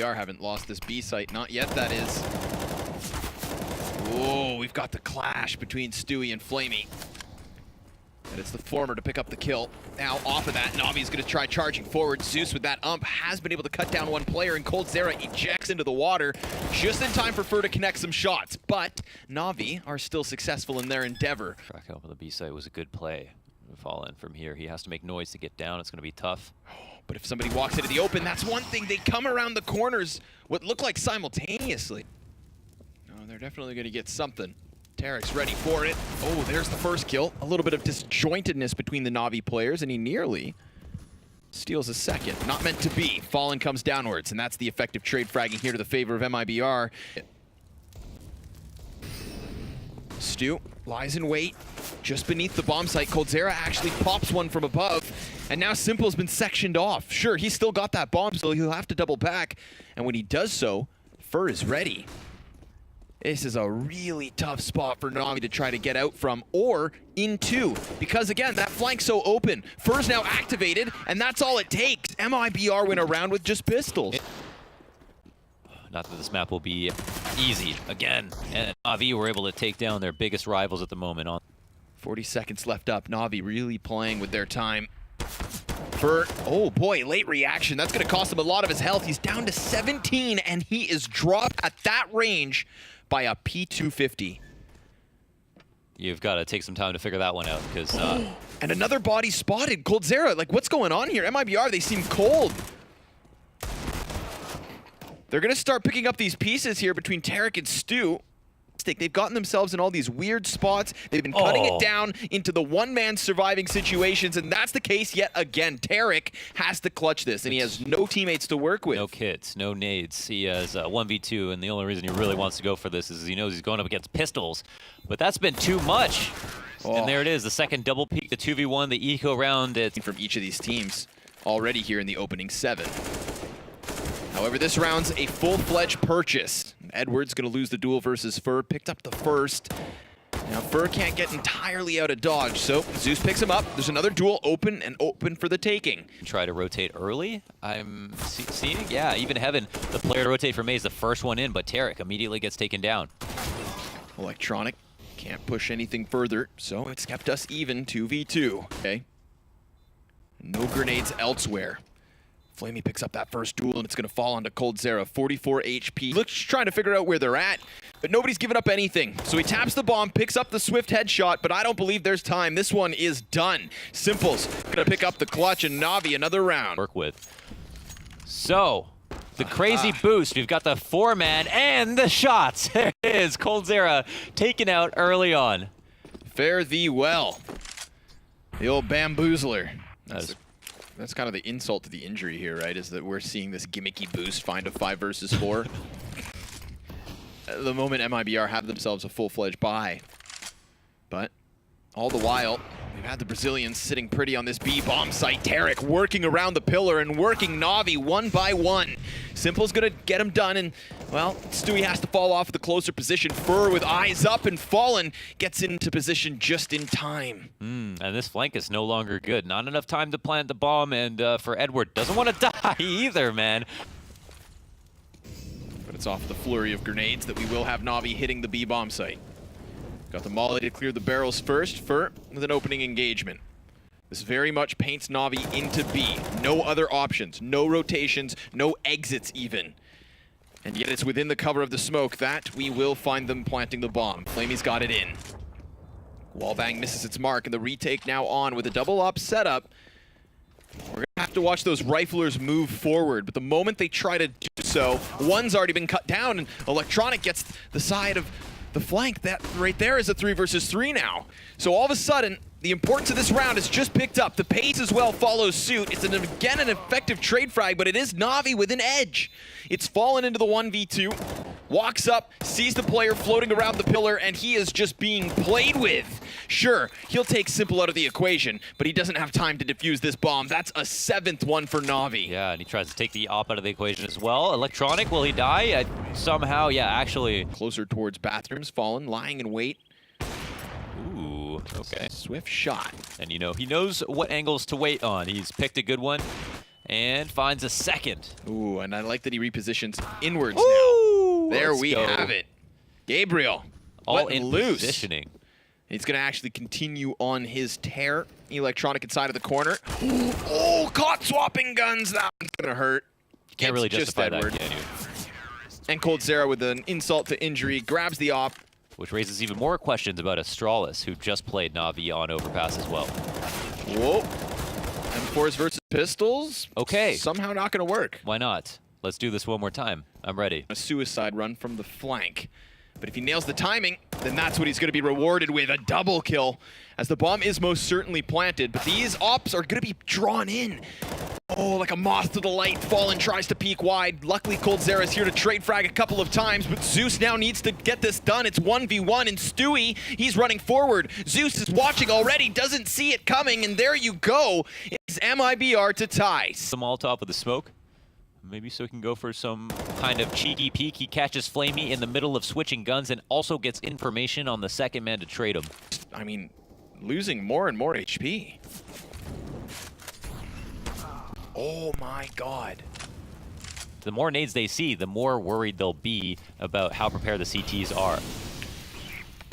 MIBR haven't lost this B site. Not yet, that is. Whoa, we've got the clash between Stewie and Flamey. And it's the former to pick up the kill. Now off of that, NaVi's gonna try charging forward. Zeus with that ump has been able to cut down one player, and coldzera ejects into the water just in time for Fur to connect some shots. But NaVi are still successful in their endeavor. Track out for the B site was a good play. Fall in from here. He has to make noise to get down. It's gonna be tough. But if somebody walks into the open, that's one thing. They come around the corners, what look like simultaneously. Oh, they're definitely gonna get something. Tarek's ready for it. Oh, there's the first kill. A little bit of disjointedness between the NaVi players, and he nearly steals a second. Not meant to be. Fallen comes downwards, and that's the effective trade fragging here to the favor of MIBR. Stu lies in wait just beneath the bomb site. coldzera actually pops one from above, and now Simple's been sectioned off. Sure, he's still got that bomb, so he'll have to double back, and when he does so, Fur is ready. This is a really tough spot for NaVi to try to get out from or into, because again, that flank's so open. Fur's now activated, and that's all it takes. MIBR went around with just pistols. Not that this map will be easy again, and NaVi were able to take down their biggest rivals at the moment. 40 seconds left up. NaVi really playing with their time. Fur, oh boy, late reaction. That's gonna cost him a lot of his health. He's down to 17, and he is dropped at that range by a P250. You've got to take some time to figure that one out, because... and another body spotted. coldzera, like, what's going on here? MIBR, they seem cold. They're going to start picking up these pieces here between Tarek and Stu. They've gotten themselves in all these weird spots. They've been cutting it down into the one-man surviving situations, and that's the case yet again. Tarek has to clutch this, and he has no teammates to work with. No kits, no nades. He has 1v2, and the only reason he really wants to go for this is he knows he's going up against pistols. But that's been too much. And there it is, the second double peak, the 2v1, the eco round. It's from each of these teams already here in the opening 7. However, this round's a full-fledged purchase. Edward's gonna lose the duel versus Fur, picked up the first. Now Fur can't get entirely out of dodge, so Zeus picks him up. There's another duel open and open for the taking. Try to rotate early. I'm seeing, yeah, even Heaven, the player to rotate for May is the first one in, but Tarek immediately gets taken down. Electronic can't push anything further, so it's kept us even 2v2. Okay. No grenades elsewhere. Flamey picks up that first duel, and it's going to fall onto coldzera, 44 HP. Looks trying to figure out where they're at, but nobody's giving up anything. So he taps the bomb, picks up the swift headshot, but I don't believe there's time. This one is done. Simple's going to pick up the clutch, and NaVi another round. Work with. So, the crazy boost. We've got the 4-man and the shots. There it is. coldzera taken out early on. Fare thee well. The old bamboozler. That's kind of the insult to the injury here, right? Is that we're seeing this gimmicky boost find a 5 versus 4. The moment MIBR have themselves a full-fledged buy. But all the while, we've had the Brazilians sitting pretty on this B bomb site. Tarek working around the pillar and working NaVi one by one. Simple's gonna get him done, and well, Stewie has to fall off the closer position. Fur with eyes up, and Fallen gets into position just in time. And this flank is no longer good. Not enough time to plant the bomb, and for Edward, doesn't want to die either, man. But it's off the flurry of grenades that we will have NaVi hitting the B bomb site. Got the molly to clear the barrels first. Fur with an opening engagement. This very much paints NaVi into B. No other options, no rotations, no exits even. And yet it's within the cover of the smoke that we will find them planting the bomb. Flamey's got it in. Wallbang misses its mark, and the retake now on with a double up setup. We're gonna have to watch those riflers move forward, but the moment they try to do so, one's already been cut down, and Electronic gets the side of the flank. That right there is a 3 versus 3 now. So all of a sudden, the importance of this round is just picked up. The pace as well follows suit. It's again an effective trade frag, but it is NaVi with an edge. It's fallen into the 1v2, walks up, sees the player floating around the pillar, and he is just being played with. Sure, he'll take Simple out of the equation, but he doesn't have time to defuse this bomb. That's a 7th one for NaVi. Yeah, and he tries to take the op out of the equation as well. Electronic, will he die? Somehow, yeah, actually. Closer towards bathrooms, Fallen, lying in wait. Ooh, okay. Swift shot. And you know, he knows what angles to wait on. He's picked a good one. And finds a second. Ooh, and I like that he repositions inwards Ooh, now. There let's we go. have it. Gabriel, All letting in loose. positioning. He's going to actually continue on his tear. Electronic inside of the corner. Oh, caught swapping guns. That one's going to hurt. You can't really justify that, Edward. can you? And coldzera with an insult to injury grabs the op. Which raises even more questions about Astralis, who just played NaVi on Overpass as well. Whoa. M4s versus pistols? Okay. Somehow not going to work. Why not? Let's do this one more time. I'm ready. A suicide run from the flank. But if he nails the timing, then that's what he's going to be rewarded with, a double kill, as the bomb is most certainly planted. But these ops are going to be drawn in. Oh, like a moth to the light. Fallen tries to peek wide. Luckily, coldzera is here to trade frag a couple of times, but Zeus now needs to get this done. It's 1v1, and Stewie, he's running forward. Zeus is watching already, doesn't see it coming, and there you go. It's MIBR to tie. The Molotov with the smoke. Maybe so he can go for some kind of cheeky peek. He catches Flamey in the middle of switching guns and also gets information on the second man to trade him. I mean, losing more and more HP. Oh my god. The more nades they see, the more worried they'll be about how prepared the CTs are.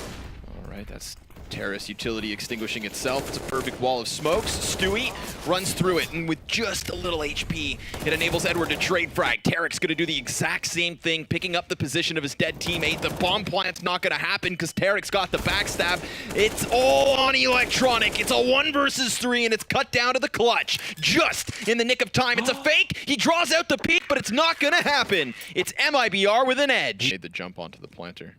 All right, that's Terrace utility extinguishing itself. It's a perfect wall of smokes. Stewie runs through it, and with just a little HP, it enables Edward to trade frag. Tarek's gonna do the exact same thing, picking up the position of his dead teammate. The bomb plant's not gonna happen because Tarek's got the backstab. It's all on Electronic. It's a 1 versus 3, and it's cut down to the clutch. Just in the nick of time. It's a fake. He draws out the peak, but it's not gonna happen. It's MIBR with an edge. He made the jump onto the planter.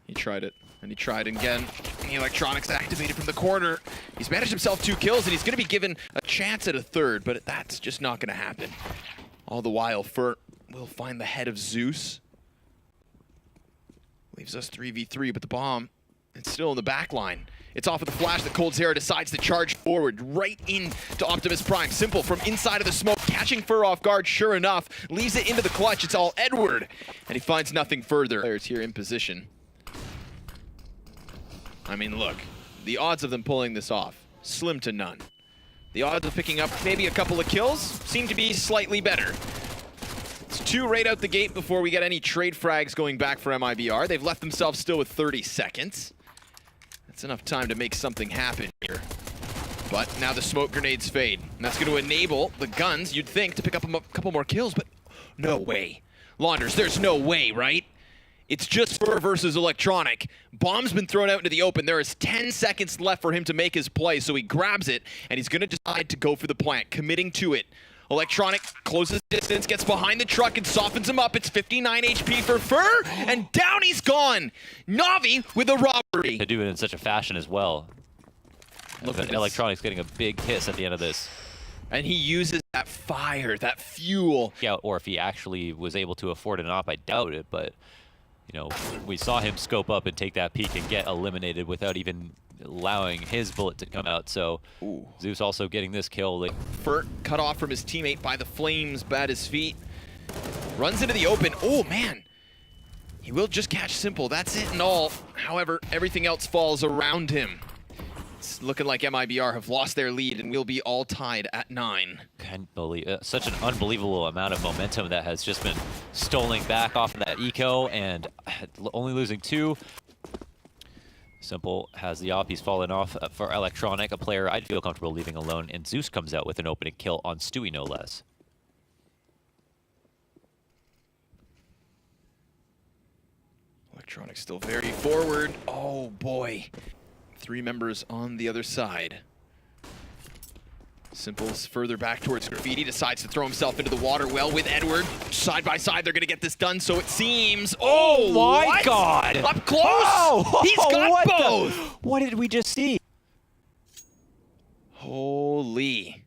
He tried it. And he tried again. Electronics activated from the corner. He's managed himself 2 kills, and he's going to be given a chance at a third, but that's just not going to happen. All the while, Furt will find the head of Zeus. Leaves us 3v3, but the bomb, it's still in the back line. It's off of the flash that coldzera decides to charge forward right into Optimus Prime. Simple from inside of the smoke, catching Fur off guard, sure enough. Leaves it into the clutch. It's all Edward, and he finds nothing further. Players here in position. I mean, look, the odds of them pulling this off, slim to none. The odds of picking up maybe a couple of kills seem to be slightly better. It's 2 right out the gate before we get any trade frags going back for MIBR. They've left themselves still with 30 seconds. That's enough time to make something happen here. But now the smoke grenades fade, and that's going to enable the guns, you'd think, to pick up a couple more kills, but no way. Launders, there's no way, right? It's just Fur versus Electronic. Bomb's been thrown out into the open. There is 10 seconds left for him to make his play, so he grabs it, and he's going to decide to go for the plant, committing to it. Electronic closes distance, gets behind the truck, and softens him up. It's 59 HP for Fur, and down he's gone. NaVi with a robbery. They do it in such a fashion as well. Look at Electronic's getting a big hiss at the end of this. And he uses that fire, that fuel. Yeah, or if he actually was able to afford an op, I doubt it, but... You know, we saw him scope up and take that peek and get eliminated without even allowing his bullet to come out. So Ooh. Zeus also getting this kill. Like, Furt cut off from his teammate by the flames at his feet. Runs into the open. Oh, man. He will just catch Simple. That's it and all. However, everything else falls around him. It's looking like MIBR have lost their lead and we'll be all tied at 9. can't believe such an unbelievable amount of momentum that has just been stolen back off of that eco, and only losing 2. Simple has the op. He's fallen off for Electronic, a player I'd feel comfortable leaving alone, and Zeus comes out with an opening kill on Stewie, no less. Electronic still very forward. Oh boy. 3 members on the other side. Simple's further back towards Graffiti, decides to throw himself into the water well with Edward. Side by side, they're gonna get this done, so it seems. Oh my what? God! Up close! Oh, he's got both! What did we just see? Holy.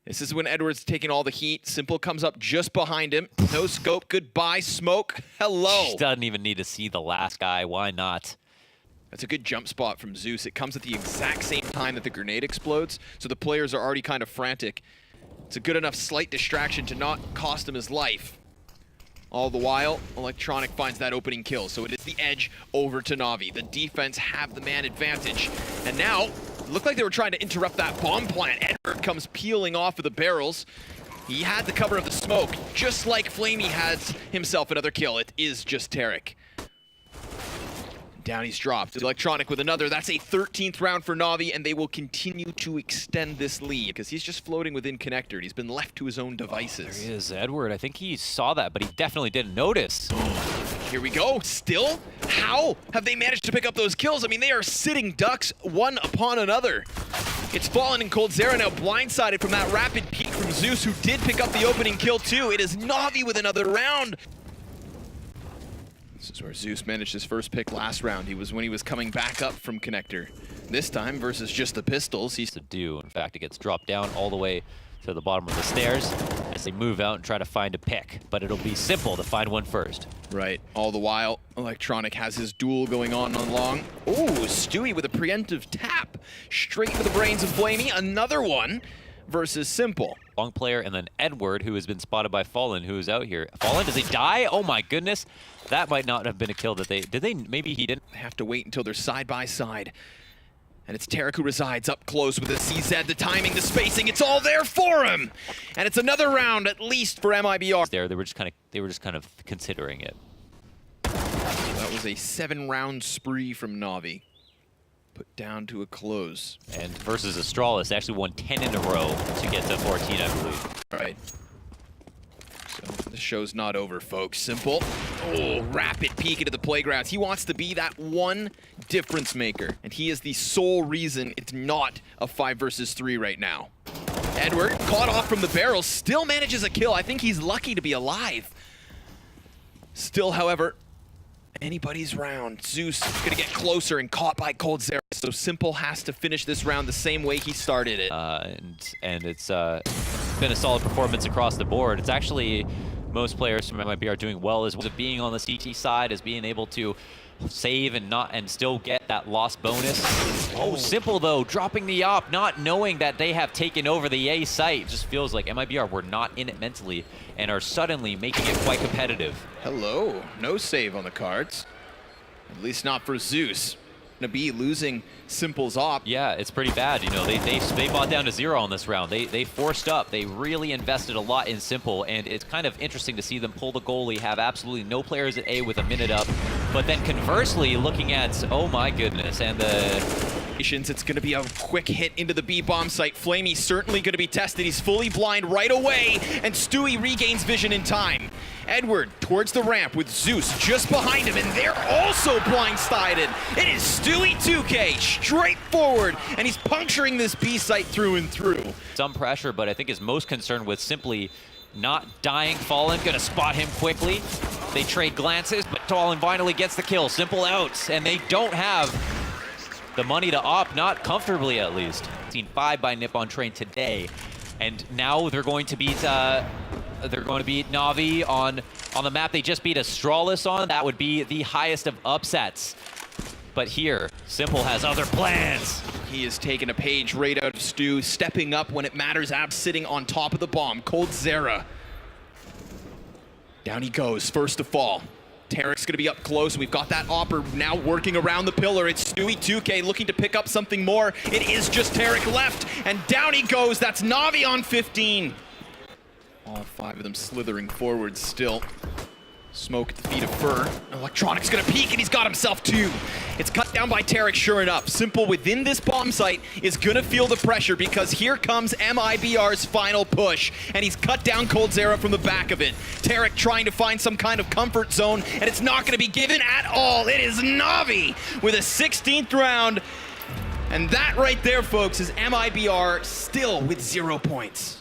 This is when Edward's taking all the heat. Simple comes up just behind him. No scope, goodbye, smoke. Hello. She doesn't even need to see the last guy, why not? That's a good jump spot from Zeus. It comes at the exact same time that the grenade explodes, so the players are already kind of frantic. It's a good enough slight distraction to not cost him his life. All the while, Electronic finds that opening kill, so it is the edge over to NaVi. The defense have the man advantage, and now, it looked like they were trying to interrupt that bomb plant. Edward comes peeling off of the barrels. He had the cover of the smoke, just like Flamey has himself another kill. It is just Tarek. Down he's dropped. Electronic with another. That's a 13th round for NaVi, and they will continue to extend this lead because he's just floating within connector. He's been left to his own devices. There he is, Edward. I think he saw that, but he definitely didn't notice. Here we go. Still? How have they managed to pick up those kills? I mean, they are sitting ducks one upon another. It's Fallen and coldzera now blindsided from that rapid peek from Zeus, who did pick up the opening kill too. It is NaVi with another round. This is where Zeus managed his first pick last round. When he was coming back up from connector. This time versus just the pistols. He's to do. In fact, it gets dropped down all the way to the bottom of the stairs as they move out and try to find a pick. But it'll be simple to find one first. Right. All the while, Electronic has his duel going on long. Oh, Stewie with a preemptive tap. Straight to the brains of Flamey. Another one versus Simple. Long player, and then Edward, who has been spotted by Fallen, who is out here. Fallen, does he die? Oh my goodness. That might not have been a kill that maybe he didn't. They have to wait until they're side by side. And it's Tarek who resides up close with the CZ, the timing, the spacing, it's all there for him! And it's another round, at least for MIBR. They were just kind of considering it. That was a 7-round spree from NaVi. Put down to a close. And versus Astralis, they actually won 10 in a row to get to 14, I believe. Right. So the show's not over, folks. Simple. Oh, rapid peek into the playgrounds. He wants to be that one difference maker, and he is the sole reason it's not a 5 versus 3 right now. Edward, caught off from the barrel, still manages a kill. I think he's lucky to be alive. Still, however, anybody's round. Zeus is gonna get closer and caught by coldzera, so Simple has to finish this round the same way he started it. And it's been a solid performance across the board. It's actually, most players from MIBR doing well as being on the CT side, as being able to save and still get that lost bonus. Oh, Simple though, dropping the op, not knowing that they have taken over the A site. Just feels like MIBR were not in it mentally and are suddenly making it quite competitive. Hello, no save on the cards. At least not for Zeus. Gonna be losing Simple's op. Yeah, it's pretty bad. You know, they bought down to 0 on this round. They forced up. They really invested a lot in Simple, and it's kind of interesting to see them pull the goalie, have absolutely no players at A with a minute up. But then conversely, looking at, oh my goodness, and it's going to be a quick hit into the B bomb site. Flamey's certainly going to be tested. He's fully blind right away, and Stewie regains vision in time. Edward towards the ramp with Zeus just behind him, and they're also blindsided. It is Stewie 2K straight forward, and he's puncturing this B site through and through. Some pressure, but I think is most concerned with simply not dying. Fallen gonna spot him quickly. They trade glances, but Fallen finally gets the kill. Simple out, and they don't have the money to op, not comfortably at least. Seen 5 by Nippon Train today, and now they're going to beat NaVi on the map they just beat Astralis on. That would be the highest of upsets. But here, Simple has other plans. He has taken a page right out of Stu, stepping up when it matters, Ab sitting on top of the bomb. coldzera. Down he goes, first to fall. Tarek's gonna be up close. We've got that opper now working around the pillar. It's Stewie 2K looking to pick up something more. It is just Tarek left, and down he goes. That's NaVi on 15. All 5 of them slithering forward still. Smoke at the feet of Fur. Electronic's gonna peek, and he's got himself 2. It's cut down by Tarek, sure enough. Simple within this bomb site is gonna feel the pressure because here comes MIBR's final push, and he's cut down coldzera from the back of it. Tarek trying to find some kind of comfort zone, and it's not gonna be given at all. It is NaVi with a 16th round, and that right there, folks, is MIBR still with 0 points.